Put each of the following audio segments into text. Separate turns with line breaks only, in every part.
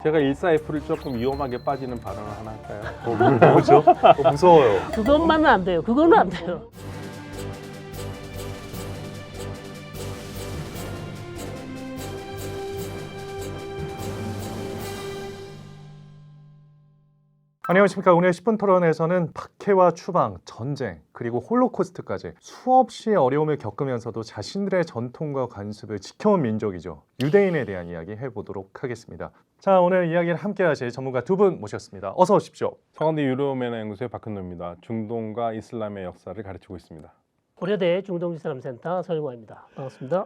제가 1사F를 조금 위험하게 빠지는 발언을 하나 할까요?
뭐죠? 무서워요.
그것만은 안 돼요. 그거는 안 돼요.
안녕하십니까. 오늘 10분 토론에서는 박해와 추방, 전쟁, 그리고 홀로코스트까지 수없이 어려움을 겪으면서도 자신들의 전통과 관습을 지켜온 민족이죠. 유대인에 대한 이야기 해보도록 하겠습니다. 자, 오늘 이야기를 함께 하실 전문가 두 분 모셨습니다. 어서 오십시오.
성원대 유럽연합연구소의 박근노입니다. 중동과 이슬람의 역사를 가르치고 있습니다.
고려대 중동이슬람센터 설용화입니다. 반갑습니다.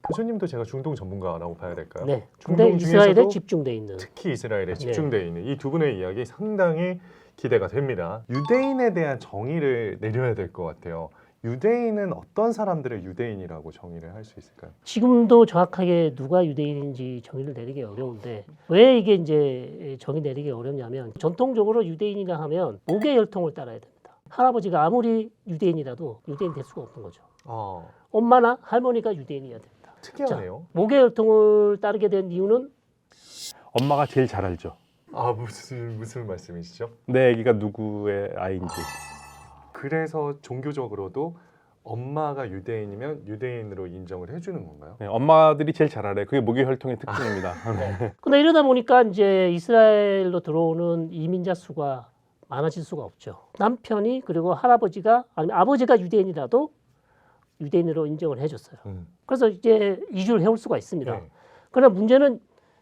교수님도 제가 중동 전문가라고 봐야 될까요?
네,
중동
근데 이스라엘에
중에서도
집중돼 있는.
특히 이스라엘에 집중되어 있는 이 두 분의 이야기 상당히 기대가 됩니다. 유대인에 대한 정의를 내려야 될 것 같아요. 유대인은 어떤 사람들을 유대인이라고 정의를 할 수 있을까요?
지금도 정확하게 누가 유대인인지 정의를 내리기 어려운데 왜 이게 이제 정의 내리기 어렵냐면 전통적으로 유대인이라 하면 목의 혈통을 따라야 됩니다. 할아버지가 아무리 유대인이라도 유대인 될 수가 없는 거죠. 엄마나 할머니가 유대인이어야 됩니다.
특이하네요.
목의 혈통을 따르게 된 이유는
엄마가 제일 잘 알죠.
무슨 말씀이시죠?
내 아기가 누구의 아이인지.
그래서 종교적으로도 엄마가 유대인이면 유대인으로 인정을 해주는 건가요?
네, 엄마들이 제일 잘 알아요. 그게 목의 혈통의 특징입니다.
근데 이러다 보니까 이제 이스라엘로 들어오는 이민자 수가 많아질 수가 없죠. 남편이 그리고 할아버지가 아니면 아버지가 유대인이라도 유대인으로 인정을 해줬어요. 그래서 이제 이주를 해올 수가 있습니다.
네.
그러나 문제는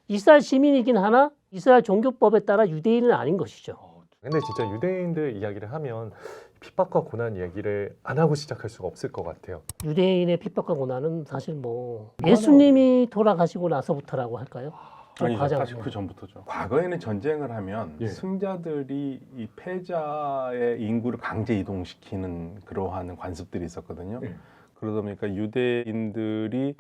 이스라엘 시민이긴 하나 이스라엘 종교법에 따라 유대인은 아닌 것이죠.
근데 진짜 유대인들 이야기를 하면 핍박과 고난 이야기를 안 하고 시작할 수가 없을 것 같아요.
유대인의 핍박과 고난은 사실 뭐 예수님이 돌아가시고 나서부터라고 할까요?
아니,
과장.
사실 그 전부터죠. 과거에는 전쟁을 하면
예.
승자들이 이 패자의 인구를 강제 이동시키는 그러한 관습들이 있었거든요.
예.
그러다 보니까 유대인들이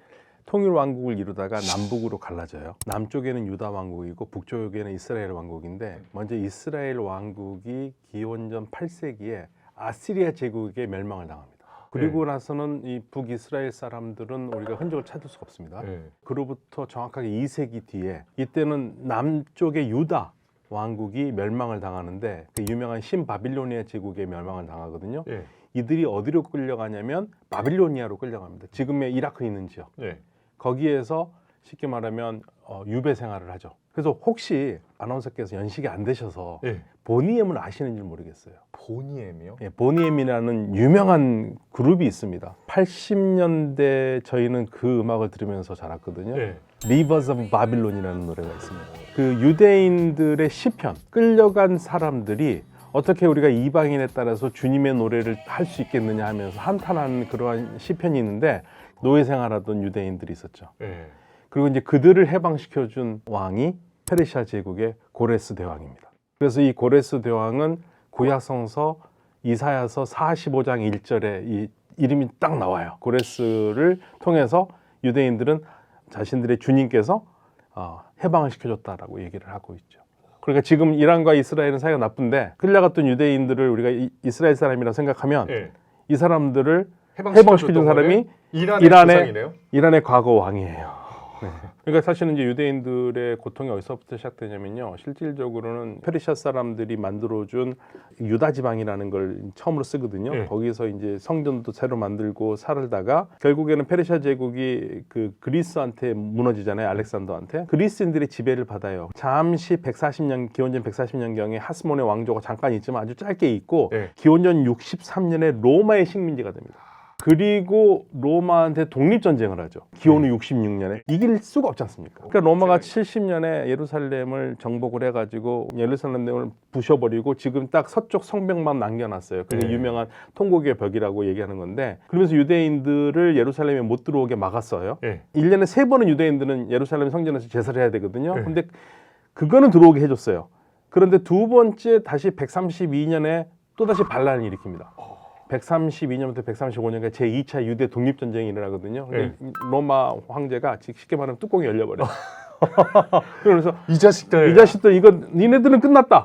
통일 왕국을 이루다가 남북으로 갈라져요. 남쪽에는 유다 왕국이고 북쪽에는 이스라엘 왕국인데 먼저 이스라엘 왕국이 기원전 8세기에 아시리아 제국의 멸망을 당합니다. 그리고 나서는 이 북이스라엘 사람들은 우리가 흔적을 찾을 수가 없습니다. 그로부터 정확하게 2세기 뒤에 이때는 남쪽의 유다 왕국이 멸망을 당하는데 그 유명한 신바빌로니아 제국의 멸망을 당하거든요. 이들이 어디로 끌려가냐면 바빌로니아로 끌려갑니다. 지금의 이라크에 있는 지역. 거기에서 쉽게 말하면 유배 생활을 하죠. 그래서 혹시 아나운서께서 연식이 안 되셔서 보니엠을 아시는지 모르겠어요.
보니엠이요?
예, 보니엠이라는 유명한 그룹이 있습니다. 80년대 저희는 그 음악을 들으면서 자랐거든요. Rivers of Babylon이라는 노래가 있습니다. 그 유대인들의 시편, 끌려간 사람들이 어떻게 우리가 이방인에 따라서 주님의 노래를 할 수 있겠느냐 하면서 한탄하는 그러한 시편이 있는데 노예 생활하던 유대인들이 있었죠. 그리고 이제 그들을 해방시켜준 왕이 페르시아 제국의 고레스 대왕입니다. 그래서 이 고레스 대왕은 구약성서 이사야서 45장 1절에 이 이름이 딱 나와요. 고레스를 통해서 유대인들은 자신들의 주님께서 해방을 시켜줬다라고 얘기를 하고 있죠. 그러니까 지금 이란과 이스라엘은 사이가 나쁜데 끌려갔던 유대인들을 우리가 이스라엘 사람이라고 생각하면 이 사람들을 해방시켜준 사람이 이란의 과거 왕이에요. 그러니까 사실은 이제 유대인들의 고통이 어디서부터 시작되냐면요. 실질적으로는 페르시아 사람들이 만들어준 유다 지방이라는 걸 처음으로 쓰거든요. 거기서 이제 성전도 새로 만들고 살다가 결국에는 페르시아 제국이 그 그리스한테 무너지잖아요. 알렉산더한테. 그리스인들의 지배를 받아요. 잠시 140년 기원전 140년경에 하스몬의 왕조가 잠깐 있지만 아주 짧게 있고 기원전 63년에 로마의 식민지가 됩니다. 그리고 로마한테 독립전쟁을 하죠. 기원 후 66년에. 이길 수가 없지 않습니까? 그러니까 로마가 70년에 예루살렘을 정복을 해가지고 예루살렘을 부셔버리고 지금 딱 서쪽 성벽만 남겨놨어요. 그게 유명한 통곡의 벽이라고 얘기하는 건데 그러면서 유대인들을 예루살렘에 못 들어오게 막았어요. 1년에 3번은 유대인들은 예루살렘 성전에서 제사를 해야 되거든요. 근데 그거는 들어오게 해줬어요. 그런데 두 번째 다시 132년에 또다시 반란을 일으킵니다. 132년부터 135년까지 제2차 유대 독립전쟁이 일어나거든요. 근데 로마 황제가 쉽게 말하면 뚜껑이 열려버려요. 그래서
이 자식들
이거 니네들은 끝났다.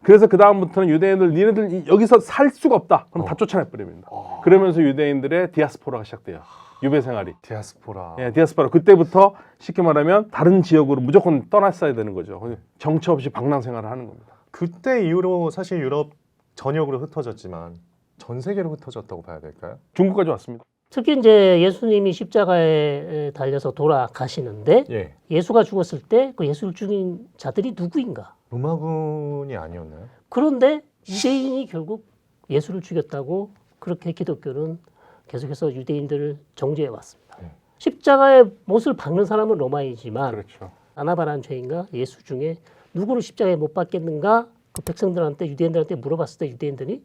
그래서 그 다음부터는 유대인들 니네들 여기서 살 수가 없다. 그럼 다 쫓아내버립니다. 그러면서 유대인들의 디아스포라가 시작돼요. 유배 생활이.
디아스포라.
예, 디아스포라. 그때부터 쉽게 말하면 다른 지역으로 무조건 떠났어야 되는 거죠. 정처 없이 방랑 생활을 하는 겁니다.
그때 이후로 사실 유럽 전역으로 흩어졌지만 전 세계로 흩어졌다고 봐야 될까요?
중국까지 왔습니다.
특히 이제 예수님이 십자가에 달려서 돌아가시는데
예.
예수가 죽었을 때 그 예수를 죽인 자들이 누구인가?
로마군이 아니었나요?
그런데 유대인이 결국 예수를 죽였다고 그렇게 기독교는 계속해서 유대인들을 정죄해 왔습니다. 십자가에 못을 박는 사람은 로마이지만
그렇죠.
아나바라는 죄인가 예수 중에 누구를 십자가에 못 박겠는가 그 백성들한테 유대인들한테 물어봤을 때 유대인들이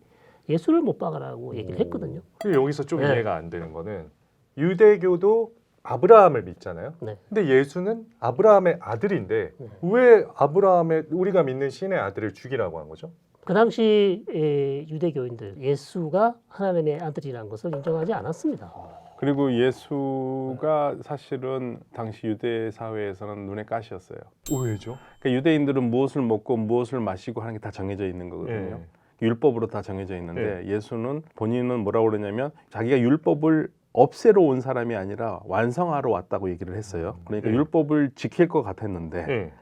예수를 못 박아라고 얘기를 했거든요.
그리고 여기서 좀
네.
이해가 안 되는 거는 유대교도 아브라함을 믿잖아요.
네.
근데 예수는 아브라함의 아들인데
네.
왜 아브라함의 우리가 믿는 신의 아들을 죽이라고 한 거죠?
그 당시 유대교인들 예수가 하나님의 아들이라는 것을 인정하지 않았습니다.
그리고 예수가 사실은 당시 유대 사회에서는 눈에 가시였어요.
왜죠?
그러니까 유대인들은 무엇을 먹고 무엇을 마시고 하는 게 다 정해져 있는 거거든요. 율법으로 다 정해져 있는데 예수는 본인은 뭐라고 그러냐면 자기가 율법을 없애러 온 사람이 아니라 완성하러 왔다고 얘기를 했어요. 그러니까 율법을 지킬 것 같았는데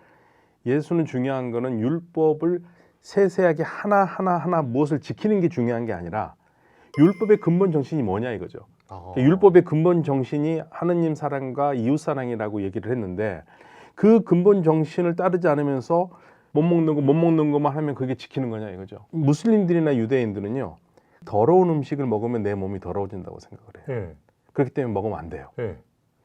예수는 중요한 거는 율법을 세세하게 하나하나 무엇을 지키는 게 중요한 게 아니라 율법의 근본 정신이 뭐냐 이거죠. 율법의 근본 정신이 하느님 사랑과 이웃 사랑이라고 얘기를 했는데 그 근본 정신을 따르지 않으면서 못 먹는 것만 하면 그게 지키는 거냐 이거죠. 무슬림들이나 유대인들은요. 더러운 음식을 먹으면 내 몸이 더러워진다고 생각을 해요. 그렇기 때문에 먹으면 안 돼요.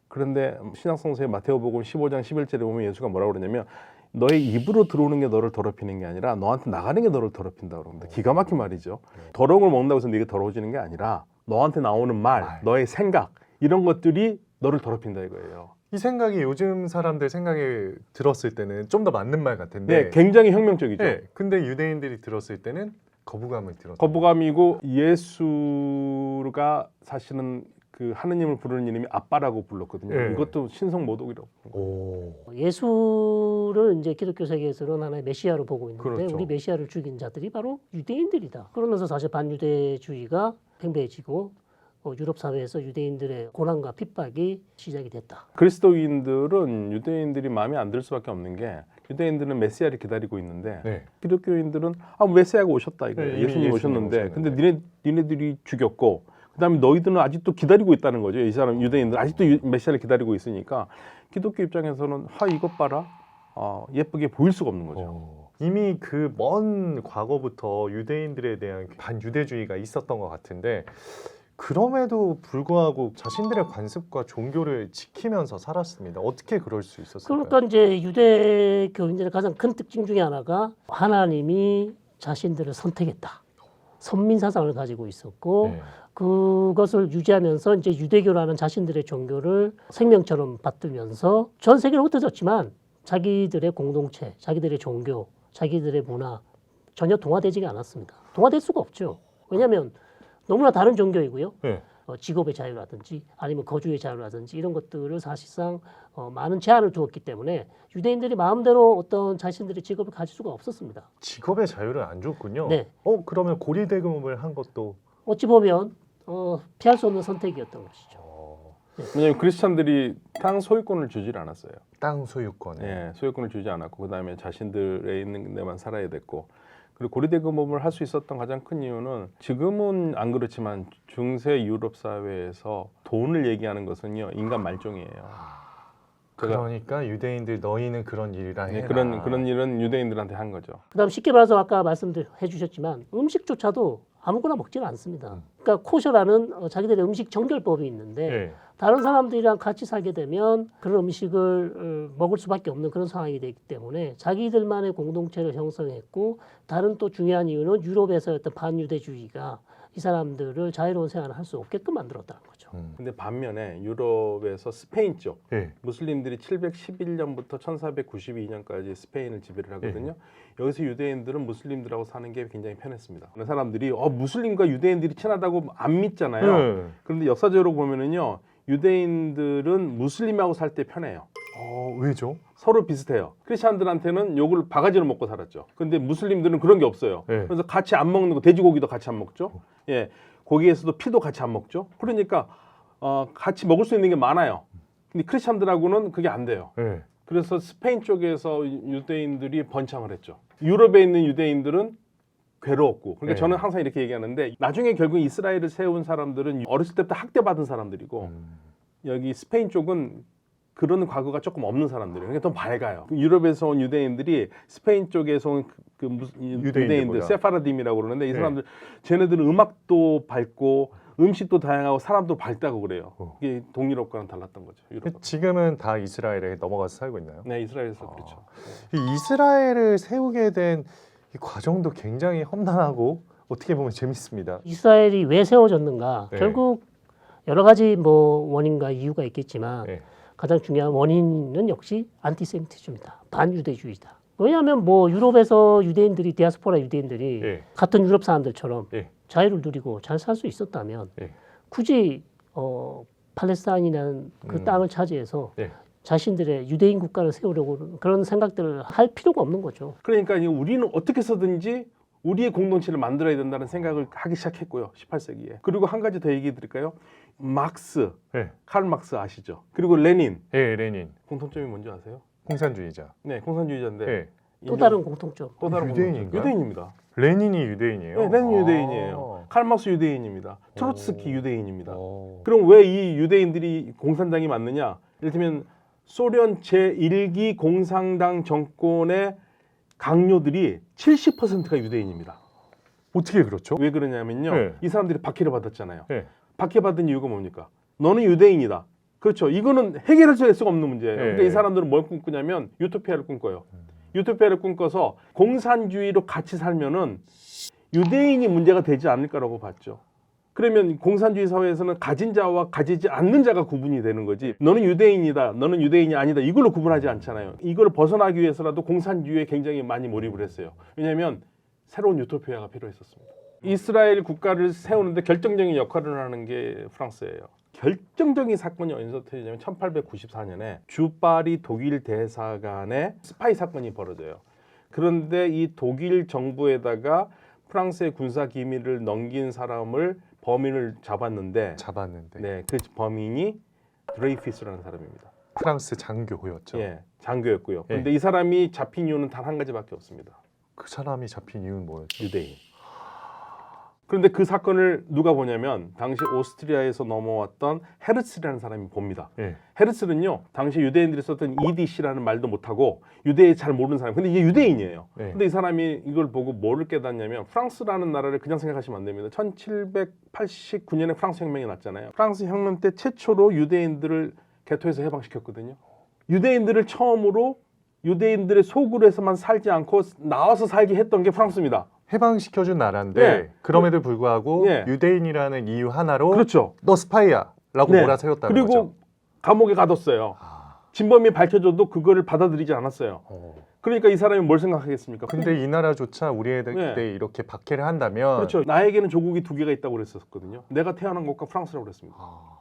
그런데 신약성서의 마태오복음 15장 11절에 보면 예수가 뭐라고 그러냐면 너의 입으로 들어오는 게 너를 더럽히는 게 아니라 너한테 나가는 게 너를 더럽힌다고 그럽니다. 기가 막힌 말이죠. 더러운 걸 먹는다고 해서 네가 더러워지는 게 아니라 너한테 나오는 말, 너의 생각 이런 것들이 너를 더럽힌다 이거예요.
이 생각이 요즘 사람들 생각에 들었을 때는 좀 더 맞는 말 같은데
네, 굉장히 혁명적이죠.
근데 유대인들이 들었을 때는 거부감을 들었어요.
거부감이고 예수가 사실은 그 하느님을 부르는 이름이 아빠라고 불렀거든요. 이것도 신성 모독이라고.
예수를 이제 기독교 세계에서는 하나의 메시아로 보고 있는데
그렇죠.
우리 메시아를 죽인 자들이 바로 유대인들이다. 그러면서 사실 반유대주의가 팽배해지고 유럽 사회에서 유대인들의 고난과 핍박이 시작이 됐다.
그리스도인들은 유대인들이 마음에 안 들 수밖에 없는 게 유대인들은 메시아를 기다리고 있는데 기독교인들은 메시아가 오셨다 이거예요. 예수님 오셨는데 근데 니네들이 죽였고 그다음에 너희들은 아직도 기다리고 있다는 거죠. 이 사람 유대인들 아직도 메시아를 기다리고 있으니까 기독교 입장에서는 이것 봐라 예쁘게 보일 수가 없는 거죠.
이미 그 먼 과거부터 유대인들에 대한 반유대주의가 있었던 것 같은데 그럼에도 불구하고 자신들의 관습과 종교를 지키면서 살았습니다. 어떻게 그럴 수 있었을까요?
그러니까 이제 유대교인들의 가장 큰 특징 중에 하나가 하나님이 자신들을 선택했다. 선민 사상을 가지고 있었고 그것을 유지하면서 이제 유대교라는 자신들의 종교를 생명처럼 받들면서 전 세계로 흩어졌지만 자기들의 공동체, 자기들의 종교, 자기들의 문화 전혀 동화되지가 않았습니다. 동화될 수가 없죠. 왜냐하면 너무나 다른 종교이고요. 직업의 자유라든지 아니면 거주의 자유라든지 이런 것들을 사실상 많은 제한을 두었기 때문에 유대인들이 마음대로 어떤 자신들의 직업을 가질 수가 없었습니다.
직업의 자유를 안 줬군요.
네.
그러면 고리대금을 한 것도
어찌 보면 피할 수 없는 선택이었던 것이죠.
왜냐하면 크리스찬들이 땅 소유권을 주질 않았어요.
땅 소유권.
소유권을 주지 않았고 그다음에 자신들에 있는 데만 살아야 됐고 그리고 고리대금업을 할 수 있었던 가장 큰 이유는 지금은 안 그렇지만 중세 유럽 사회에서 돈을 얘기하는 것은요 인간 말종이에요.
그러니까 유대인들 너희는 그런 일이라 해라.
그런 일은 유대인들한테 한 거죠.
그다음 쉽게 말해서 아까 말씀해 주셨지만 음식조차도 아무거나 먹지는 않습니다. 그러니까 코셔라는 자기들의 음식 정결법이 있는데 다른 사람들이랑 같이 살게 되면 그런 음식을 먹을 수밖에 없는 그런 상황이 되기 때문에 자기들만의 공동체를 형성했고 다른 또 중요한 이유는 유럽에서 어떤 반유대주의가 이 사람들을 자유로운 생활을 할 수 없게끔 만들었다는 거죠.
근데 반면에 유럽에서 스페인 쪽 무슬림들이 711년부터 1492년까지 스페인을 지배를 하거든요. 여기서 유대인들은 무슬림들하고 사는 게 굉장히 편했습니다. 사람들이 무슬림과 유대인들이 친하다고 안 믿잖아요. 그런데 역사적으로 보면은요 유대인들은 무슬림하고 살 때 편해요.
왜죠?
서로 비슷해요. 크리스찬들한테는 욕을 바가지로 먹고 살았죠. 근데 무슬림들은 그런 게 없어요. 그래서 같이 안 먹는 거, 돼지고기도 같이 안 먹죠. 고기에서도 피도 같이 안 먹죠. 그러니까 같이 먹을 수 있는 게 많아요. 근데 크리스찬들하고는 그게 안 돼요.
네.
그래서 스페인 쪽에서 유대인들이 번창을 했죠. 유럽에 있는 유대인들은 괴로웠고, 그러니까
네.
저는 항상 이렇게 얘기하는데 나중에 결국 이스라엘을 세운 사람들은 어렸을 때부터 학대받은 사람들이고 여기 스페인 쪽은 그런 과거가 조금 없는 사람들이에요. 그러니까 더 밝아요. 유럽에서 온 유대인들이 스페인 쪽에서 온 그 무슨 유대인들 세파라딤이라고 그러는데 이 사람들 쟤네들은 음악도 밝고 음식도 다양하고 사람도 밝다고 그래요. 이게 동유럽과는 달랐던 거죠. 유럽과.
지금은 다 이스라엘에 넘어가서 살고 있나요?
네, 이스라엘에서 그렇죠.
이 이스라엘을 세우게 된 이 과정도 굉장히 험난하고 어떻게 보면 재밌습니다.
이스라엘이 왜 세워졌는가?
네.
결국 여러 가지 뭐 원인과 이유가 있겠지만
네.
가장 중요한 원인은 역시 안티세미티즘이다. 반유대주의다. 왜냐하면 뭐 유럽에서 유대인들이 디아스포라 유대인들이
네.
같은 유럽 사람들처럼
네.
자유를 누리고 잘 살 수 있었다면
네.
굳이 팔레스타인이라는 그 땅을 차지해서
네.
자신들의 유대인 국가를 세우려고 그런 생각들을 할 필요가 없는 거죠.
그러니까 우리는 어떻게 해서든지 우리의 공동체를 만들어야 된다는 생각을 하기 시작했고요. 18세기에. 그리고 한 가지 더 얘기해 드릴까요? 막스,
네.
칼 막스 아시죠? 그리고 레닌.
네, 레닌.
공통점이 뭔지 아세요?
공산주의자.
네, 공산주의자인데
네.
또 다른 공통점.
또 다른
유대인인가요?
공통점. 유대인입니다.
레닌이 유대인이에요?
네, 레닌 유대인이에요. 칼 막스 유대인입니다. 트로츠키 유대인입니다.
오.
그럼 왜 이 유대인들이 공산당이 맞느냐? 이를테면 소련 제1기 공산당 정권의 강요들이 70%가 유대인입니다.
어떻게 그렇죠?
왜 그러냐면요.
네.
이 사람들이 박해를 받았잖아요.
네.
박해받은 이유가 뭡니까? 너는 유대인이다. 그렇죠. 이거는 해결할 수가 없는 문제예요.
네.
그러니까 이 사람들은 뭘 꿈꾸냐면 유토피아를 꿈꿔요. 유토피아를 꿈꿔서 공산주의로 같이 살면은 유대인이 문제가 되지 않을까라고 봤죠. 그러면 공산주의 사회에서는 가진 자와 가지지 않는 자가 구분이 되는 거지. 너는 유대인이다, 너는 유대인이 아니다. 이걸로 구분하지 않잖아요. 이걸 벗어나기 위해서라도 공산주의에 굉장히 많이 몰입을 했어요. 왜냐하면 새로운 유토피아가 필요했었습니다. 이스라엘 국가를 세우는데 결정적인 역할을 하는 게 프랑스예요. 결정적인 사건이 어디서 터지냐면 1894년에 주파리 독일 대사관에 스파이 사건이 벌어져요. 그런데 이 독일 정부에다가 프랑스의 군사 기밀을 넘긴 사람을 범인을 잡았는데 네, 그 범인이 드레이피스라는 사람입니다.
프랑스 장교였죠.
예, 장교였고요.
예.
근데 이 사람이 잡힌 이유는 단 한 가지밖에 없습니다.
그 사람이 잡힌 이유는 뭐였죠?
유대인. 그런데 그 사건을 누가 보냐면 당시 오스트리아에서 넘어왔던 헤르츠라는 사람이 봅니다.
예.
헤르츠는요, 당시 유대인들이 썼던 EDC라는 말도 못하고 유대인 잘 모르는 사람. 근데 이게 유대인이에요.
예.
근데 이 사람이 이걸 보고 뭐를 깨닫냐면 프랑스라는 나라를 그냥 생각하시면 안 됩니다. 1789년에 프랑스 혁명이 났잖아요. 프랑스 혁명 때 최초로 유대인들을 개토에서 해방시켰거든요. 유대인들을 처음으로 유대인들의 소굴에서만 살지 않고 나와서 살게 했던 게 프랑스입니다.
해방시켜준 나라인데
네.
그럼에도 불구하고
네.
유대인이라는 이유 하나로
그렇죠.
너 스파이야 라고
네.
몰아세웠다는
그리고
거죠.
감옥에 가뒀어요. 진범이 밝혀져도 그거를 받아들이지 않았어요. 그러니까 이 사람이 뭘 생각하겠습니까?
근데 이 나라조차 우리에게
네.
이렇게 박해를 한다면
그렇죠. 나에게는 조국이 두 개가 있다고 그랬었거든요. 내가 태어난 곳과 프랑스라고 그랬습니다.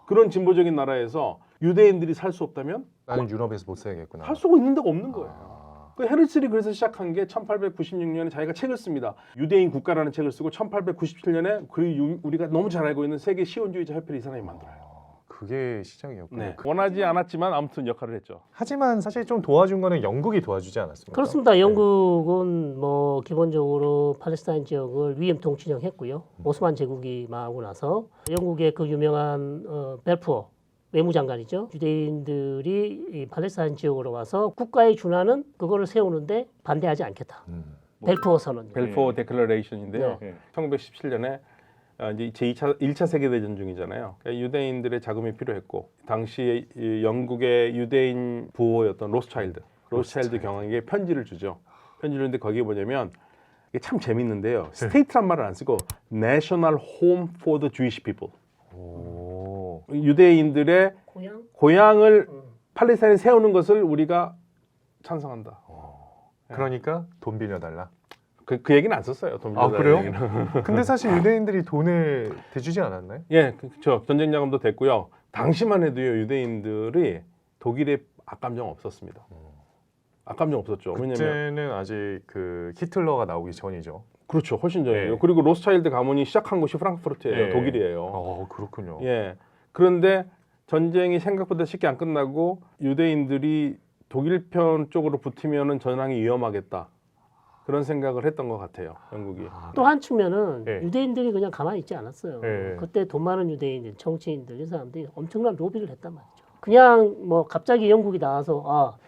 그런 진보적인 나라에서 유대인들이 살 수 없다면
나는 유럽에서 못 살겠구나.
살 수가 있는 데가 없는 거예요. 그 헤르츠리 그래서 시작한 게 1896년에 자기가 책을 씁니다. 유대인 국가라는 책을 쓰고 1897년에 우리가 너무 잘 알고 있는 세계 시온주의자 협회를 이 사람이 만들어요.
그게 시작이었군요.
네. 원하지 않았지만 아무튼 역할을 했죠.
하지만 사실 좀 도와준 거는 영국이 도와주지 않았습니까?
그렇습니다. 영국은 뭐 기본적으로 팔레스타인 지역을 위임 통치령했고요. 오스만 제국이 망하고 나서 영국의 그 유명한 벨푸어 외무장관이죠. 유대인들이 이 팔레스타인 지역으로 와서 국가에 준하는 그거를 세우는데 반대하지 않겠다. 벨푸어 선언.
벨포어 데클러레이션인데요.
네.
1917년에 이제 제1차 세계대전 중이잖아요. 그러니까 유대인들의 자금이 필요했고 당시 영국의 유대인 부호였던 로스차일드 경영에게 편지를 주죠. 편지를 주는데 거기에 뭐냐면 이게 참 재밌는데요. 스테이트란 말을 안 쓰고 National Home for the Jewish People.
오.
유대인들의 고향을 팔레스타인에 세우는 것을 우리가 찬성한다.
그러니까 돈 빌려달라.
그 얘기는 안 썼어요. 돈
아
빌려달라는
그래요?
얘기는.
근데 사실 유대인들이 돈을 대주지 않았나요?
예, 그렇죠. 전쟁 자금도 됐고요. 당시만 해도요, 유대인들이 독일에 악감정 없었습니다. 악감정 없었죠. 왜냐면
그때는 아직 그 히틀러가 나오기 전이죠.
그렇죠, 훨씬 전이에요.
네.
그리고 로스차일드 가문이 시작한 곳이 프랑크푸르트예요,
네.
독일이에요.
그렇군요.
예, 그런데 전쟁이 생각보다 쉽게 안 끝나고 유대인들이 독일 편 쪽으로 붙으면은 전황이 위험하겠다. 그런 생각을 했던 것 같아요, 영국이.
또 한 측면은
네.
유대인들이 그냥 가만히 있지 않았어요.
네.
그때 돈 많은 유대인들, 정치인들, 이 사람들이 엄청난 로비를 했단 말이죠. 그냥 뭐 갑자기 영국이 나와서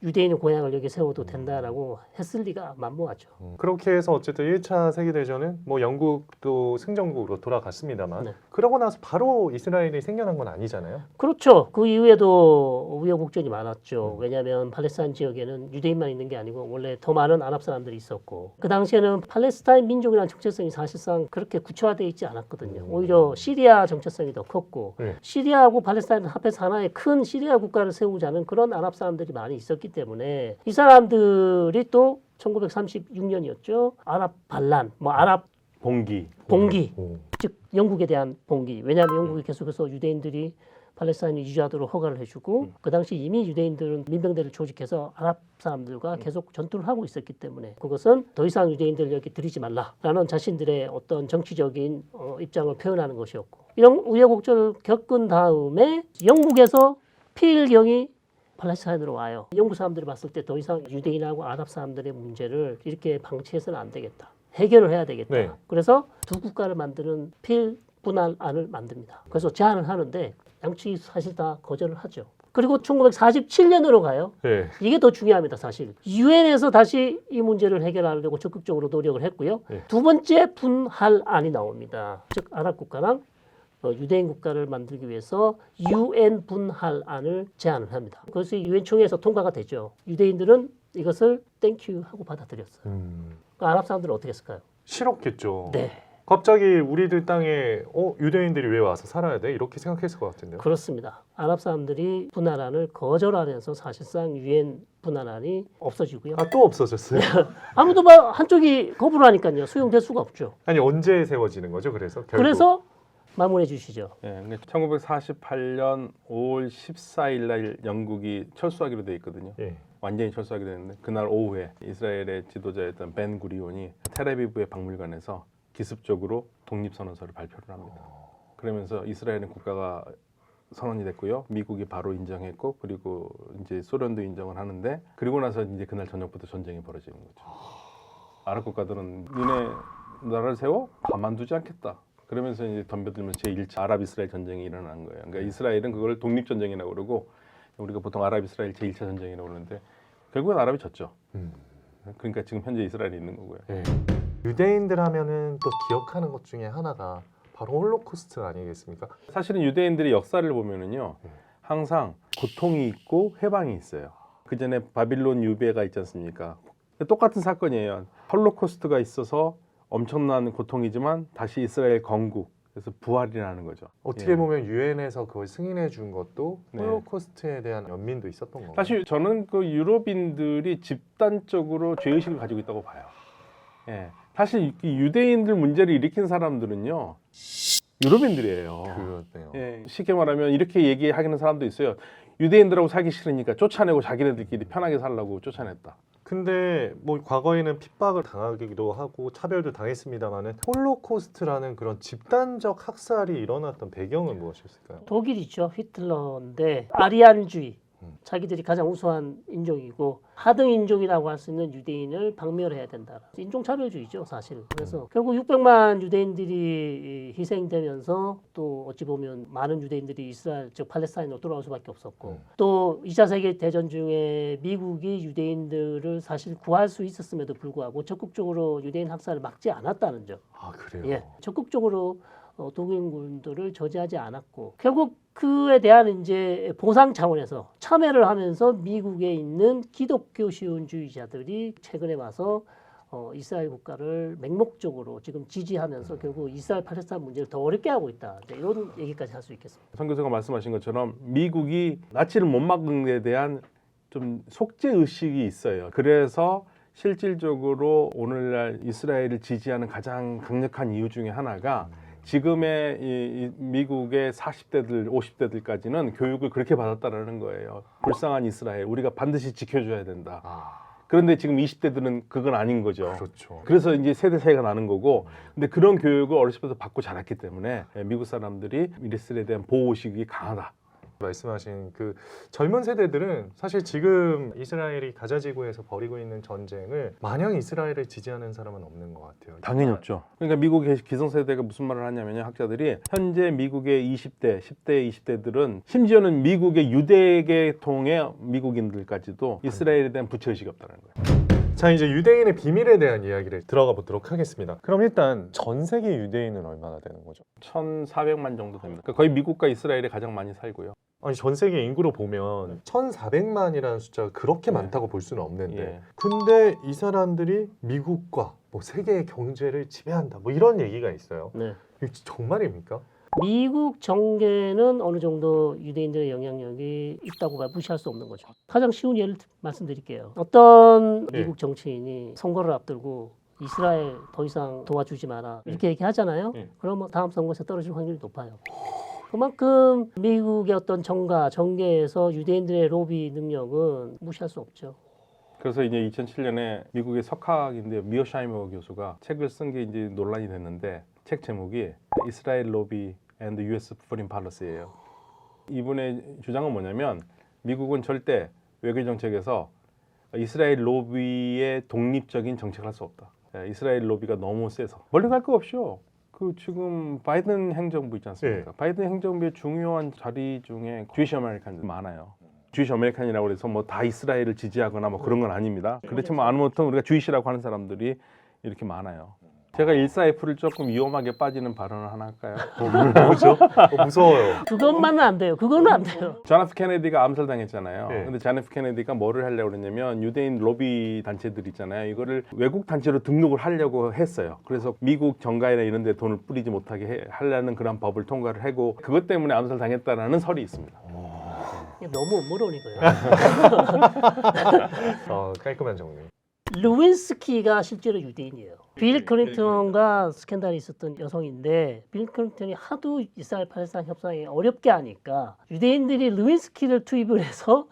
유대인의 고향을 여기 세워도 된다라고 했을 리가 만무하죠.
그렇게 해서 어쨌든 1차 세계대전은 뭐 영국도 승전국으로 돌아갔습니다만
네.
그러고 나서 바로 이스라엘이 생겨난 건 아니잖아요.
그렇죠. 그 이후에도 우여곡절이 많았죠. 왜냐하면 팔레스타인 지역에는 유대인만 있는 게 아니고 원래 더 많은 아랍 사람들이 있었고 그 당시에는 팔레스타인 민족이라는 정체성이 사실상 그렇게 구체화되어 있지 않았거든요. 오히려 시리아 정체성이 더 컸고
네.
시리아하고 팔레스타인을 합해서 하나의 큰 시리아 국가를 세우자는 그런 아랍 사람들이 많이 있었기 때문에 이 사람들이 또 1936년이었죠. 아랍 반란, 뭐 아랍
봉기.
즉 영국에 대한 봉기. 왜냐하면 영국이 계속해서 유대인들이 팔레스타인을 이주하도록 허가를 해주고 그 당시 이미 유대인들은 민병대를 조직해서 아랍 사람들과 계속 전투를 하고 있었기 때문에 그것은 더 이상 유대인들을 여기 들이지 말라라는 자신들의 어떤 정치적인 입장을 표현하는 것이었고 이런 우여곡절을 겪은 다음에 영국에서 필경이 팔레스타인으로 와요. 영국 사람들이 봤을 때 더 이상 유대인하고 아랍 사람들의 문제를 이렇게 방치해서는 안 되겠다. 해결을 해야 되겠다.
네.
그래서 두 국가를 만드는 필분할안을 만듭니다. 그래서 제안을 하는데 양측이 사실 다 거절을 하죠. 그리고 1947년으로 가요.
네.
이게 더 중요합니다, 사실. 유엔에서 다시 이 문제를 해결하려고 적극적으로 노력을 했고요.
네.
두 번째 분할안이 나옵니다. 즉 아랍 국가랑 유대인 국가를 만들기 위해서 유엔 분할안을 제안을 합니다. 그것이 유엔 총회에서 통과가 되죠. 유대인들은 이것을 땡큐 하고 받아들였어요. 그러니까 아랍 사람들은 어떻게 했을까요?
싫었겠죠.
네.
갑자기 우리들 땅에 유대인들이 왜 와서 살아야 돼? 이렇게 생각했을 것 같은데요.
그렇습니다. 아랍 사람들이 분할안을 거절하면서 사실상 유엔 분할안이 없어지고요.
또 없어졌어요.
아무도 막 한쪽이 거부를 하니까요. 수용될 수가 없죠.
아니 언제 세워지는 거죠? 그래서 결국.
그래서 마무리해 주시죠.
예, 1948년 5월 14일 날 영국이 철수하기로 돼 있거든요.
예.
완전히 철수하기로 됐는데 그날 오후에 이스라엘의 지도자였던 벤 구리온이 텔아비브의 박물관에서 기습적으로 독립선언서를 발표를 합니다. 그러면서 이스라엘은 국가가 선언이 됐고요. 미국이 바로 인정했고 그리고 이제 소련도 인정을 하는데 그리고 나서 이제 그날 저녁부터 전쟁이 벌어지는 거죠. 아랍 국가들은 니네 나라를 세워? 가만두지 않겠다. 그러면서 이제 덤벼들면서 제1차 아랍 이스라엘 전쟁이 일어난 거예요. 그러니까 이스라엘은 그걸 독립 전쟁이라고 그러고 우리가 보통 아랍 이스라엘 제1차 전쟁이라고 그러는데 결국은 아랍이 졌죠. 그러니까 지금 현재 이스라엘이 있는 거고요.
예. 유대인들 하면은 또 기억하는 것 중에 하나가 바로 홀로코스트 아니겠습니까?
사실은 유대인들의 역사를 보면은요, 항상 고통이 있고 해방이 있어요. 그 전에 바빌론 유배가 있지 않습니까? 똑같은 사건이에요. 홀로코스트가 있어서 엄청난 고통이지만 다시 이스라엘 건국, 그래서 부활이라는 거죠.
어떻게
예.
보면 유엔에서 그걸 승인해 준 것도
네.
홀로코스트에 대한 연민도 있었던 건가요?
사실 저는 그 유럽인들이 집단적으로 죄의식을 가지고 있다고 봐요. 예. 사실 이 유대인들 문제를 일으킨 사람들은요, 유럽인들이에요.
그렇네요.
예. 쉽게 말하면 이렇게 얘기하는 사람도 있어요. 유대인들하고 살기 싫으니까 쫓아내고 자기네들끼리 편하게 살라고 쫓아냈다.
근데 뭐 과거에는 핍박을 당하기도 하고 차별도 당했습니다만은 홀로코스트라는 그런 집단적 학살이 일어났던 배경은 무엇이었을까요?
독일이죠. 히틀러인데 아리안주의. 자기들이 가장 우수한 인종이고 하등 인종이라고 할 수 있는 유대인을 박멸해야 된다. 인종차별주의죠, 사실. 그래서 결국 600만 유대인들이 희생되면서 또 어찌 보면 많은 유대인들이 이스라엘, 즉 팔레스타인으로 돌아올 수밖에 없었고 또 2차 세계 대전 중에 미국이 유대인들을 사실 구할 수 있었음에도 불구하고 적극적으로 유대인 학살을 막지 않았다는 점.
아 그래요?
예, 적극적으로 독일군들을 저지하지 않았고 결국 그에 대한 이제 보상 차원에서 참여를 하면서 미국에 있는 기독교 시온주의자들이 최근에 와서 이스라엘 국가를 맹목적으로 지금 지지하면서 결국 이스라엘 팔레스타인 문제를 더 어렵게 하고 있다. 이런 얘기까지 할 수 있겠습니다.
선 교수가 말씀하신 것처럼 미국이 나치를 못 막은 데 대한 좀 속죄 의식이 있어요. 그래서 실질적으로 오늘날 이스라엘을 지지하는 가장 강력한 이유 중에 하나가 지금의 이 미국의 40대들, 50대들까지는 교육을 그렇게 받았다라는 거예요. 불쌍한 이스라엘, 우리가 반드시 지켜줘야 된다. 그런데 지금 20대들은 그건 아닌 거죠.
그렇죠.
그래서 이제 세대 차이가 나는 거고, 근데 그런 교육을 어렸을 때부터 받고 자랐기 때문에 미국 사람들이 이스라엘에 대한 보호의식이 강하다.
말씀하신 그 젊은 세대들은 사실 지금 이스라엘이 가자 지구에서 벌이고 있는 전쟁을 마냥 이스라엘을 지지하는 사람은 없는 것 같아요.
당연히 없죠. 그러니까 미국의 기성세대가 무슨 말을 하냐면요. 학자들이 현재 미국의 20대, 10대, 20대들은 심지어는 미국의 유대계통의 미국인들까지도 이스라엘에 대한 부채의식이 없다는 거예요.
자, 이제 유대인의 비밀에 대한 이야기를 들어가 보도록 하겠습니다. 그럼 일단 전 세계 유대인은 얼마나 되는 거죠?
1,400만 정도 됩니다. 그러니까 거의 미국과 이스라엘에 가장 많이 살고요.
아니 전 세계 인구로 보면 1,400만이라는 숫자가 그렇게
네.
많다고 볼 수는 없는데
예.
근데 이 사람들이 미국과 뭐 세계의 경제를 지배한다 뭐 이런 얘기가 있어요.
네.
이게 정말입니까?
미국 정계는 어느 정도 유대인들의 영향력이 있다고 무시할 수 없는 거죠. 가장 쉬운 예를 말씀드릴게요. 어떤
네.
미국 정치인이 선거를 앞두고 이스라엘 더 이상 도와주지 마라 이렇게 얘기하잖아요.
네.
그러면 다음 선거에서 떨어질 확률이 높아요. 그만큼 미국의 어떤 정가, 정계에서 유대인들의 로비 능력은 무시할 수 없죠.
그래서 이제 2007년에 미국의 석학인데 미어샤이머 교수가 책을 쓴 게 이제 논란이 됐는데 책 제목이 이스라엘 로비 and U.S. Foreign Policy예요. 이분의 주장은 뭐냐면 미국은 절대 외교 정책에서 이스라엘 로비의 독립적인 정책을 할 수 없다. 이스라엘 로비가 너무 세서 멀리 갈 거 없이요. 그 지금 바이든 행정부 있지 않습니까? 바이든 행정부의 중요한 자리 중에 주이시 아메리칸들 많아요. 주이시 아메리칸이라고 해서 뭐 다 이스라엘을 지지하거나 뭐 그런 건 아닙니다. 그렇지만 아무튼 우리가 주이시라고 하는 사람들이 이렇게 많아요. 제가 일사F를 조금 위험하게 빠지는 발언을 하나 할까요?
뭐죠? 무서워요.
그것만은 안 돼요. 그거는 안 돼요.
존 F 케네디가 암살당했잖아요.
네.
근데 존 F 케네디가 뭐를 하려고 그랬냐면 유대인 로비 단체들 있잖아요. 이거를 외국 단체로 등록을 하려고 했어요. 그래서 미국 정가이나 이런 데 돈을 뿌리지 못하게 하려는 그런 법을 통과를 하고 그것 때문에 암살당했다라는 설이 있습니다.
너무 음모론이고요.
깔끔한 정리.
루윈스키가 실제로 유대인이에요. 빌 클린턴과 스캔들이 있었던 여성인데 빌 클린턴이 하도 이스라엘 팔레스타인 협상이 어렵게 하니까 유대인들이 루윈스키를 투입을 해서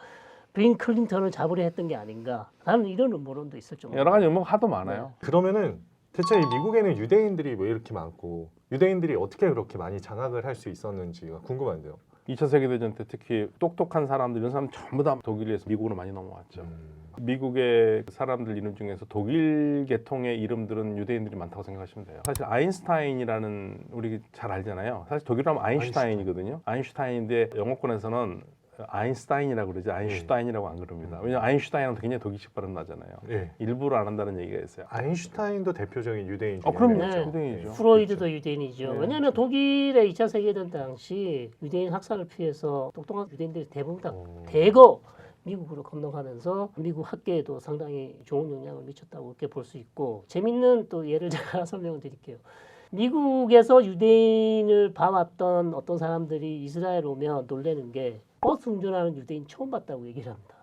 빌 클린턴을 잡으려 했던 게 아닌가 라는 이런 음모론도 있을 정도로.
여러 가지 음모가 하도 많아요.
그러면은 대체 이 미국에는 유대인들이 왜 이렇게 많고 유대인들이 어떻게 그렇게 많이 장악을 할 수 있었는지가 궁금한데요.
2차 세계대전 때 특히 똑똑한 사람들 이런 사람 전부 다 독일에서 미국으로 많이 넘어왔죠. 미국의 사람들 이름 중에서 독일 계통의 이름들은 유대인들이 많다고 생각하시면 돼요. 사실 아인슈타인이라는 우리 잘 알잖아요. 사실 독일어 하면 아인슈타인이거든요. 아인슈타인인데 영어권에서는 아인스타인이라고 그러지 아인슈타인이라고 안 그럽니다. 왜냐면 아인슈타인은 굉장히 독일식 발음 나잖아요.
네.
일부러 안 한다는 얘기가 있어요.
아인슈타인도 대표적인 유대인 중에
그럼요.
네.
유대인이죠.
프로이드도 유대인이죠.
네.
왜냐하면 독일의 2차 세계대전 당시 유대인 학살을 피해서 똑똑한 유대인들이 대부분 다 대거 미국으로 건너가면서 미국 학계에도 상당히 좋은 영향을 미쳤다고 이렇게 볼 수 있고 재밌는 또 예를 제가 설명을 드릴게요. 미국에서 유대인을 봐왔던 어떤 사람들이 이스라엘 오면 놀라는 게 버스 운전하는 유대인 처음 봤다고 얘기를 합니다.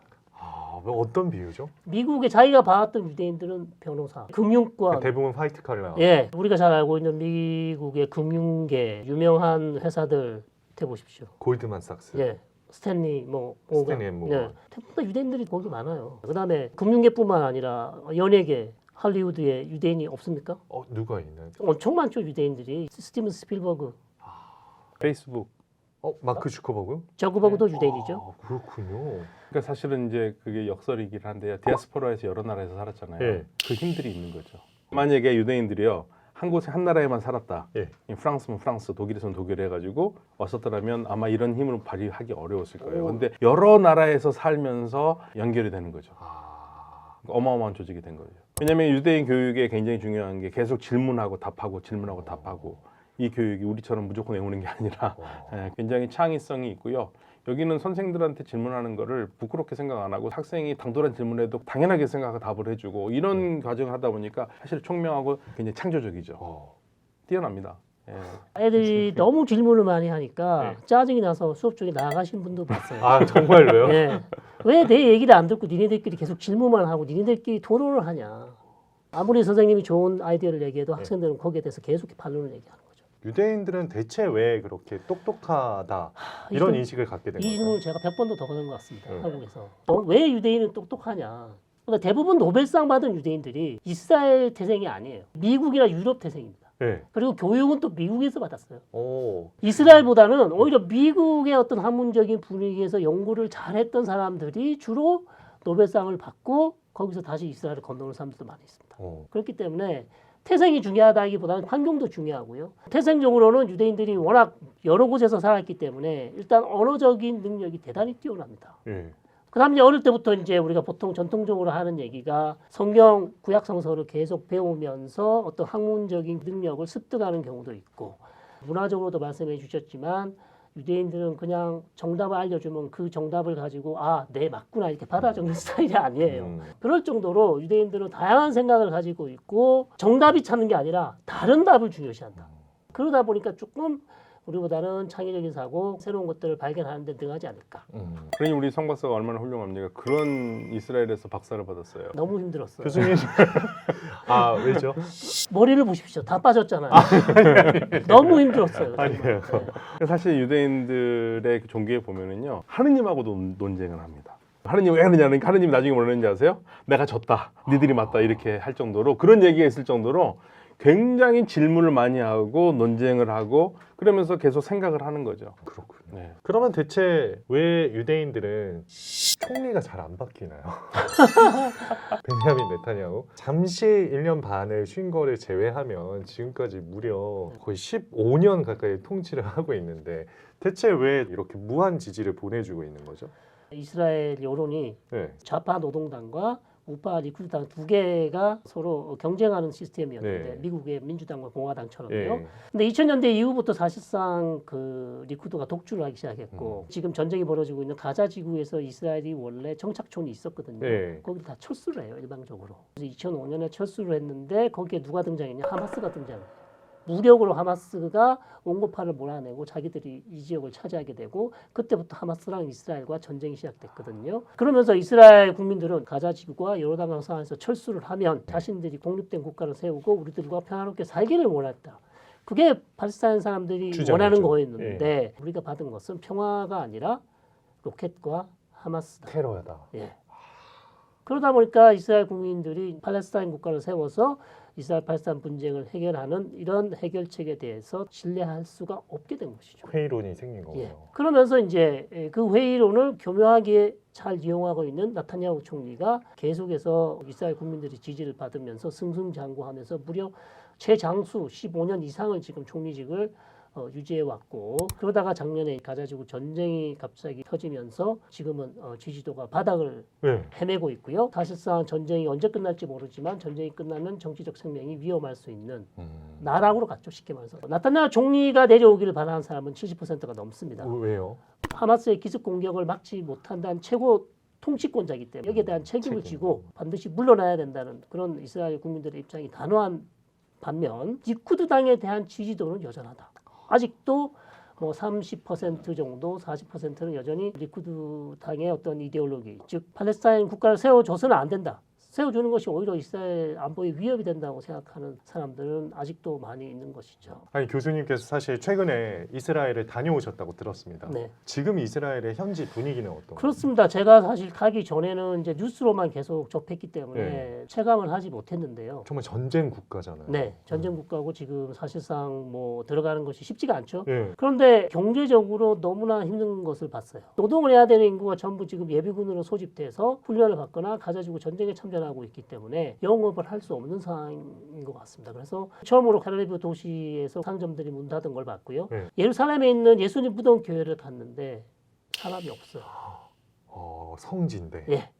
뭐 어떤 비유죠?
미국에 자기가 봐왔던 유대인들은 변호사, 금융권,
대부분 화이트 칼라.
예, 우리가 잘 알고 있는 미국의 금융계 유명한 회사들 해보십시오.
골드만삭스.
예, 스탠리
스탠리 앤 모건.
예, 대부분 다 유대인들이 거기 많아요. 그다음에 금융계뿐만 아니라 연예계, 할리우드에 유대인이 없습니까?
누가 있나요?
엄청 많죠 유대인들이. 스티븐 스필버그,
페이스북.
마크 주커버그?
저크버그도 유대인이죠.
그렇군요.
그러니까 사실은 이제 그게 역설이긴 한데요. 디아스포라에서 여러 나라에서 살았잖아요.
예.
그 힘들이 있는 거죠. 만약에 유대인들이요 한 곳에 한 나라에만 살았다.
예.
프랑스면 프랑스, 독일에서는 독일 해가지고 왔었더라면 아마 이런 힘을 발휘하기 어려웠을 거예요.
오.
근데 여러 나라에서 살면서 연결이 되는 거죠. 어마어마한 조직이 된 거죠. 왜냐하면 유대인 교육에 굉장히 중요한 게 계속 질문하고 답하고 질문하고 답하고 이 교육이 우리처럼 무조건 외우는 게 아니라 굉장히 창의성이 있고요. 여기는 선생들한테 질문하는 거를 부끄럽게 생각 안 하고 학생이 당돌한 질문에도 당연하게 생각하고 답을 해주고 이런 과정을 하다 보니까 사실 총명하고 굉장히 창조적이죠. 뛰어납니다. 예.
애들이 너무 질문을 많이 하니까
네.
짜증이 나서 수업 중에 나가신 분도 봤어요.
아 정말로요?
예. 왜 내 얘기를 안 듣고 니네들끼리 계속 질문만 하고 니네들끼리 토론을 하냐. 아무리 선생님이 좋은 아이디어를 얘기해도 학생들은 거기에 대해서 계속 반론을 얘기하는 거죠.
유대인들은 대체 왜 그렇게 똑똑하다
이
이런
질-
인식을 갖게 된
이
거예요?
질문을 제가 100번도 더 받은 것 같습니다.
네.
한국에서. 왜 유대인은 똑똑하냐. 근데 대부분 노벨상 받은 유대인들이 이스라엘 태생이 아니에요. 미국이나 유럽 태생입니다.
네.
그리고 교육은 또 미국에서 받았어요.
오.
이스라엘보다는 오히려 미국의 어떤 학문적인 분위기에서 연구를 잘했던 사람들이 주로 노벨상을 받고 거기서 다시 이스라엘을 건너는 사람들도 많이 있습니다.
오.
그렇기 때문에 태생이 중요하다기보다는 환경도 중요하고요. 태생적으로는 유대인들이 워낙 여러 곳에서 살았기 때문에 일단 언어적인 능력이 대단히 뛰어납니다.
예.
그다음 이제 어릴 때부터 이제 우리가 보통 전통적으로 하는 얘기가 성경 구약 성서를 계속 배우면서 어떤 학문적인 능력을 습득하는 경우도 있고, 문화적으로도 말씀해 주셨지만 유대인들은 그냥 정답을 알려주면 그 정답을 가지고 네 맞구나 이렇게 받아 적는 스타일이 아니에요. 그럴 정도로 유대인들은 다양한 생각을 가지고 있고 정답이 찾는 게 아니라 다른 답을 중요시한다. 그러다 보니까 조금 우리보다는 창의적인 사고, 새로운 것들을 발견하는 데 능하지 않을까.
그러니 우리 성 박사가 얼마나 훌륭합니까? 그런 이스라엘에서 박사를 받았어요.
너무 힘들었어요.
교수님. 왜죠?
머리를 보십시오. 다 빠졌잖아요. 너무 힘들었어요.
아니에요.
사실 유대인들의 종교에 보면은요, 하느님하고도 논쟁을 합니다. 하느님 왜 그러냐는, 하느님 나중에 뭐라 했는지 아세요? 내가 졌다, 니들이 맞다, 이렇게 할 정도로, 그런 얘기가 있을 정도로 굉장히 질문을 많이 하고 논쟁을 하고 그러면서 계속 생각을 하는 거죠.
그렇군요.
네.
그러면 대체 왜 유대인들은 총리가 잘 안 바뀌나요? 베냐민 네타냐후 잠시 1년 반을 쉰 거를 제외하면 지금까지 무려 거의 15년 가까이 통치를 하고 있는데 대체 왜 이렇게 무한 지지를 보내주고 있는 거죠?
이스라엘 여론이
네.
좌파 노동당과 우파 리쿠드당 두 개가 서로 경쟁하는 시스템이었는데,
네.
미국의 민주당과 공화당처럼요.
네.
근데 2000년대 이후부터 사실상 그 리쿠드가 독주를 하기 시작했고, 지금 전쟁이 벌어지고 있는 가자 지구에서 이스라엘이 원래 정착촌이 있었거든요.
네.
거기 다 철수를 해요, 일방적으로. 그래서 2005년에 철수를 했는데 거기에 누가 등장했냐? 하마스가 등장해요. 무력으로 하마스가 온고파를 몰아내고 자기들이 이 지역을 차지하게 되고, 그때부터 하마스랑 이스라엘과 전쟁이 시작됐거든요. 그러면서 이스라엘 국민들은 가자 지구와 요르단 강상에서 철수를 하면 자신들이 독립된 국가를 세우고 우리들과 평화롭게 살기를 원했다. 그게 팔레스타인 사람들이
주장이죠.
원하는 거였는데 우리가 받은 것은 평화가 아니라 로켓과 하마스다.
테러다.
예. 그러다 보니까 이스라엘 국민들이 팔레스타인 국가를 세워서 이스라엘 팔레스타인 분쟁을 해결하는 이런 해결책에 대해서 신뢰할 수가 없게 된 것이죠.
회의론이 생긴 거고요.
예. 그러면서 이제 그 회의론을 교묘하게 잘 이용하고 있는 나타냐후 총리가 계속해서 이스라엘 국민들이 지지를 받으면서 승승장구하면서 무려 최장수 15년 이상을 지금 총리직을 유지해 왔고, 그러다가 작년에 가자지구 전쟁이 갑자기 터지면서 지금은 지지도가 바닥을
네.
헤매고 있고요. 사실상 전쟁이 언제 끝날지 모르지만 전쟁이 끝나면 정치적 생명이 위험할 수 있는 나락으로 갔죠, 쉽게 말해서. 나타나 총리가 내려오기를 바라는 사람은 70%가 넘습니다.
왜요?
하마스의 기습 공격을 막지 못한다는 최고 통치권자이기 때문에 여기에 대한 책임을 지고 반드시 물러나야 된다는 그런 이스라엘 국민들의 입장이 단호한 반면, 리쿠드당에 대한 지지도는 여전하다. 아직도 뭐 30% 정도, 40%는 여전히 리쿠드당의 어떤 이데올로기, 즉 팔레스타인 국가를 세워줘서는 안 된다. 세워주는 것이 오히려 이스라엘 안보에 위협이 된다고 생각하는 사람들은 아직도 많이 있는 것이죠.
아니 교수님께서 사실 최근에 이스라엘을 다녀오셨다고 들었습니다.
네.
지금 이스라엘의 현지 분위기는 어떤가요?
그렇습니다. 제가 사실 가기 전에는 이제 뉴스로만 계속 접했기 때문에
네.
체감을 하지 못했는데요.
정말 전쟁 국가잖아요.
네, 전쟁 국가고 지금 사실상 뭐 들어가는 것이 쉽지가 않죠.
네.
그런데 경제적으로 너무나 힘든 것을 봤어요. 노동을 해야 되는 인구가 전부 지금 예비군으로 소집돼서 훈련을 받거나 가자지구 전쟁에 참전하고 있기 때문에 영업을 할 수 없는 상황인 것 같습니다. 그래서 처음으로 텔아비브 도시에서 상점들이 문 닫은 걸 봤고요.
네.
예루살렘에 있는 예수님 무덤 교회를 갔는데 사람이 없어요.
성지인데.
예.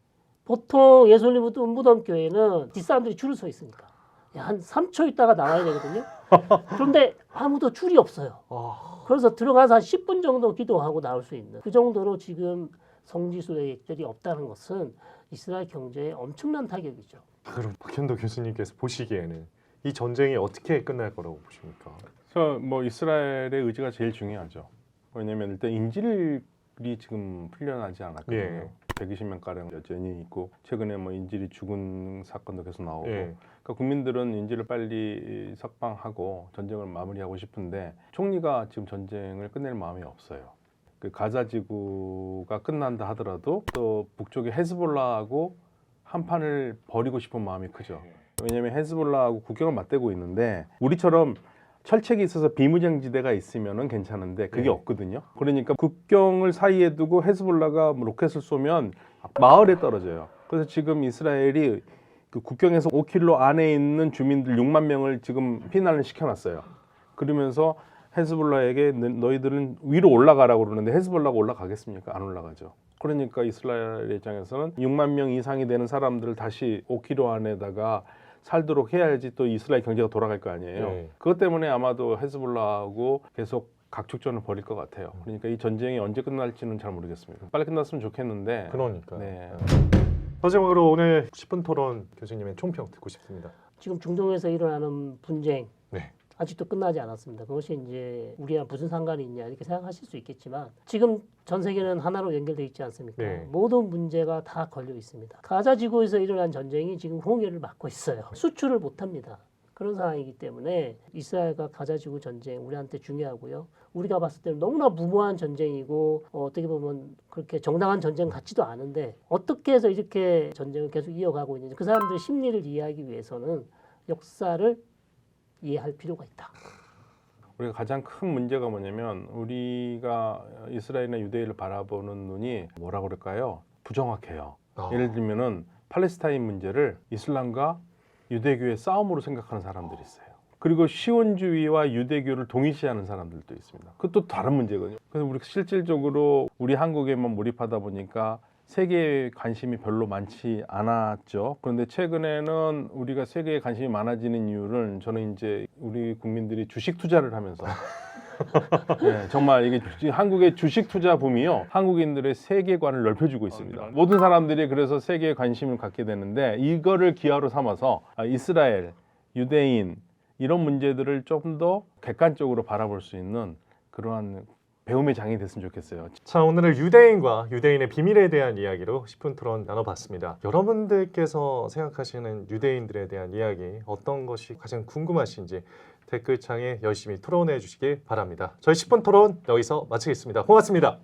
보통 예수님 무덤 교회는 뒷사람들이 줄을 서 있으니까 한 3초 있다가 나와야 되거든요. 그런데 아무도 줄이 없어요. 그래서 들어가서 한 10분 정도 기도하고 나올 수 있는, 그 정도로 지금 성지순례객들이 없다는 것은 이스라엘 경제에 엄청난 타격이죠.
그럼 박현도 교수님께서 보시기에는 이 전쟁이 어떻게 끝날 거라고 보십니까?
그래서 뭐 이스라엘의 의지가 제일 중요하죠. 왜냐하면 일단 인질이 지금 풀려나지 않았거든요.
예.
120명 가량 여전히 있고, 최근에 뭐 인질이 죽은 사건도 계속 나오고,
예.
그러니까 국민들은 인질을 빨리 석방하고 전쟁을 마무리하고 싶은데 총리가 지금 전쟁을 끝낼 마음이 없어요. 그 가자 지구가 끝난다 하더라도 또 북쪽의 헤즈볼라하고 한판을 벌이고 싶은 마음이 크죠. 왜냐하면 헤즈볼라하고 국경을 맞대고 있는데 우리처럼 철책이 있어서 비무장지대가 있으면은 괜찮은데 그게 없거든요. 그러니까 국경을 사이에 두고 헤즈볼라가 뭐 로켓을 쏘면 마을에 떨어져요. 그래서 지금 이스라엘이 그 국경에서 5km 안에 있는 주민들 6만 명을 지금 피난을 시켜놨어요. 그러면서 헤즈볼라에게 너희들은 위로 올라가라고 그러는데 헤즈볼라가 올라가겠습니까? 안 올라가죠. 그러니까 이스라엘 입장에서는 6만 명 이상이 되는 사람들을 다시 5km 안에다가 살도록 해야지 또 이스라엘 경제가 돌아갈 거 아니에요. 그것 때문에 아마도 헤즈볼라하고 계속 각축전을 벌일 것 같아요. 그러니까 이 전쟁이 언제 끝날지는 잘 모르겠습니다. 빨리 끝났으면 좋겠는데.
그러니까.
네.
마지막으로 오늘 10분 토론 교수님의 총평 듣고 싶습니다.
지금 중동에서 일어나는 분쟁
네.
아직도 끝나지 않았습니다. 그것이 이제 우리와 무슨 상관이 있냐 이렇게 생각하실 수 있겠지만 지금 전 세계는 하나로 연결되어 있지 않습니까?
네.
모든 문제가 다 걸려 있습니다. 가자 지구에서 일어난 전쟁이 지금 홍해를 막고 있어요. 수출을 못합니다. 그런 상황이기 때문에 이스라엘과 가자 지구 전쟁 우리한테 중요하고요. 우리가 봤을 때는 너무나 무모한 전쟁이고 어떻게 보면 그렇게 정당한 전쟁 같지도 않은데 어떻게 해서 이렇게 전쟁을 계속 이어가고 있는지 그 사람들의 심리를 이해하기 위해서는 역사를 이해할 필요가 있다.
우리가 가장 큰 문제가 뭐냐면 우리가 이스라엘이나 유대인을 바라보는 눈이 뭐라 그럴까요? 부정확해요. 예를 들면은 팔레스타인 문제를 이슬람과 유대교의 싸움으로 생각하는 사람들이 있어요. 그리고 시온주의와 유대교를 동일시하는 사람들도 있습니다. 그것도 다른 문제거든요. 그래서 우리 실질적으로 우리 한국에만 몰입하다 보니까 세계에 관심이 별로 많지 않았죠. 그런데 최근에는 우리가 세계에 관심이 많아지는 이유는 저는 이제 우리 국민들이 주식 투자를 하면서 네, 정말 이게 한국의 주식 투자 붐이요. 한국인들의 세계관을 넓혀주고 있습니다. 모든 사람들이 그래서 세계에 관심을 갖게 되는데 이거를 기회로 삼아서 이스라엘, 유대인 이런 문제들을 좀 더 객관적으로 바라볼 수 있는 그러한 배움의 장이 됐으면 좋겠어요.
자, 오늘은 유대인과 유대인의 비밀에 대한 이야기로 10분 토론 나눠봤습니다. 여러분들께서 생각하시는 유대인들에 대한 이야기 어떤 것이 가장 궁금하신지 댓글창에 열심히 토론해 주시길 바랍니다. 저희 10분 토론 여기서 마치겠습니다. 고맙습니다.